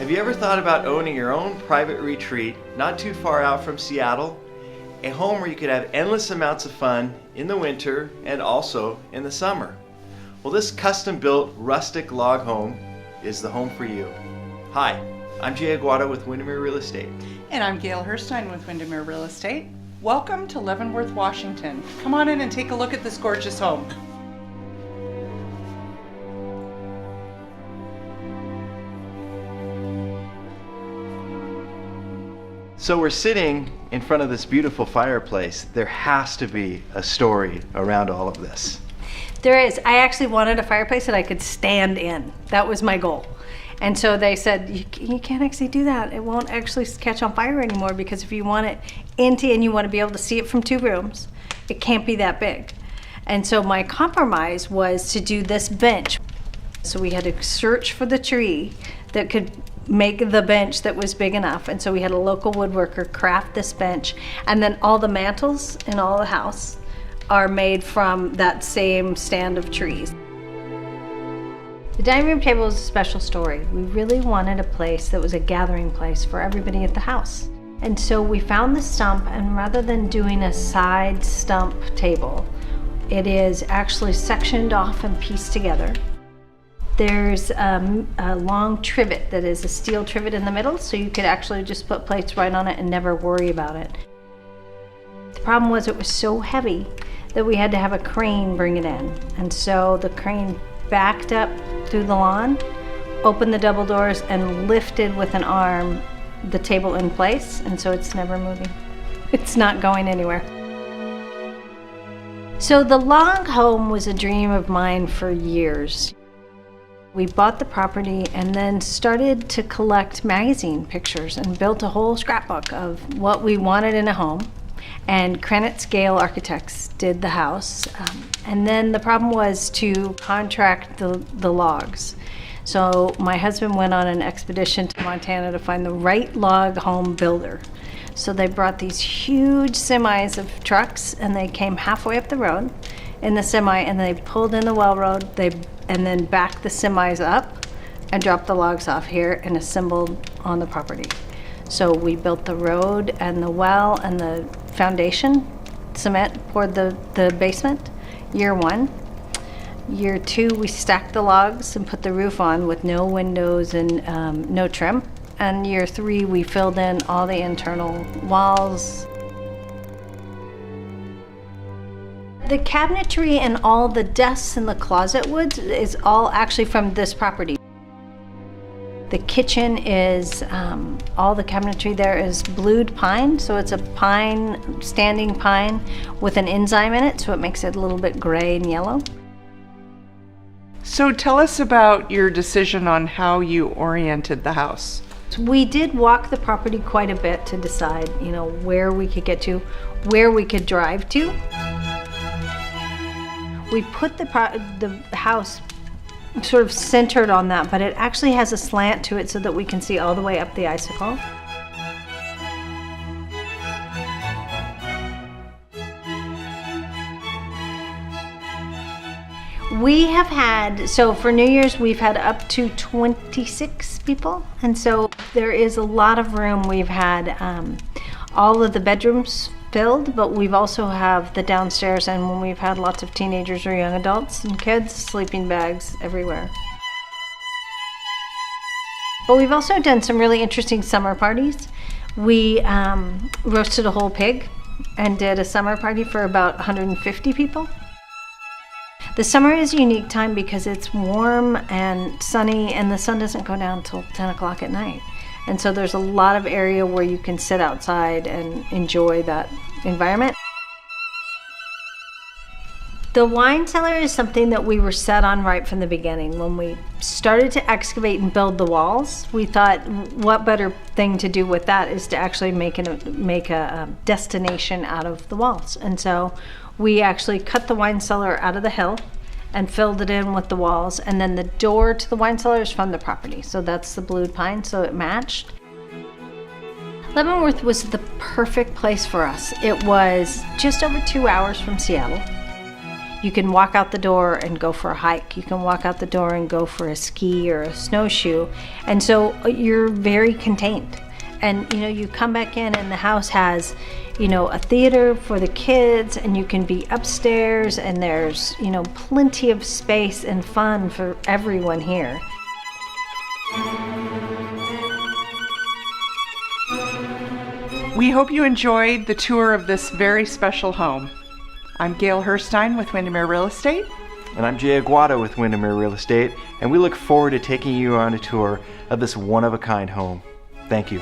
Have you ever thought about owning your own private retreat not too far out from Seattle? A home where you could have endless amounts of fun in the winter and also in the summer. Well, this custom-built rustic log home is the home for you. Hi, I'm Agoado with Windermere Real Estate. And I'm Gail Herstein with Windermere Real Estate. Welcome to Leavenworth, Washington. Come on in and take a look at this gorgeous home. So we're sitting in front of this beautiful fireplace. There has to be a story around all of this. There is. I actually wanted a fireplace that I could stand in. That was my goal. And so they said, you can't actually do that. It won't actually catch on fire anymore, because if you want it empty and you want to be able to see it from 2 rooms, it can't be that big. And so my compromise was to do this bench. So we had to search for the tree that could make the bench that was big enough. And so we had a local woodworker craft this bench. And then all the mantles in all the house are made from that same stand of trees. The dining room table is a special story. We really wanted a place that was a gathering place for everybody at the house. And so we found the stump, and rather than doing a side stump table, it is actually sectioned off and pieced together. There's a long trivet that is a steel trivet in the middle, so you could actually just put plates right on it and never worry about it. The problem was it was so heavy that we had to have a crane bring it in. And so the crane backed up through the lawn, opened the double doors, and lifted with an arm the table in place, and so it's never moving. It's not going anywhere. So the log home was a dream of mine for years. We bought the property and then started to collect magazine pictures and built a whole scrapbook of what we wanted in a home. And Gail Architects did the house. And then the problem was to contract the logs. So my husband went on an expedition to Montana to find the right log home builder. So they brought these huge semis of trucks, and they came halfway up the road in the semi, and they pulled in the well road, and then backed the semis up and dropped the logs off here and assembled on the property. So we built the road and the well and the foundation, cement, poured the basement, year 1. Year 2, we stacked the logs and put the roof on with no windows and no trim. And year 3, we filled in all the internal walls. The cabinetry and all the desks and the closet woods is all actually from this property. The kitchen is, all the cabinetry there is Blue Pine, so it's a pine, standing pine with an enzyme in it, so it makes it a little bit gray and yellow. So tell us about your decision on how you oriented the house. We did walk the property quite a bit to decide, where we could get to, where we could drive to. We put the house sort of centered on that, but it actually has a slant to it so that we can see all the way up the icicle. We have had, so for New Year's, we've had up to 26 people. And so there is a lot of room. We've had all of the bedrooms filled, but we've also have the downstairs, and when we've had lots of teenagers or young adults and kids, sleeping bags everywhere. But we've also done some really interesting summer parties. We roasted a whole pig and did a summer party for about 150 people. The summer is a unique time because it's warm and sunny, and the sun doesn't go down until 10 o'clock at night. And so there's a lot of area where you can sit outside and enjoy that environment. The wine cellar is something that we were set on right from the beginning. When we started to excavate and build the walls, we thought, what better thing to do with that is to actually make a destination out of the walls. And so we actually cut the wine cellar out of the hill and filled it in with the walls, and then the door to the wine cellar is from the property. So that's the Blue Pine, so it matched. Leavenworth was the perfect place for us. It was just over 2 hours from Seattle. You can walk out the door and go for a hike. You can walk out the door and go for a ski or a snowshoe. And so you're very contained. And you come back in and the house has, a theater for the kids, and you can be upstairs, and there's, plenty of space and fun for everyone here. We hope you enjoyed the tour of this very special home. I'm Gail Herstein with Windermere Real Estate. And I'm Jay Agoado with Windermere Real Estate, and we look forward to taking you on a tour of this one-of-a-kind home. Thank you.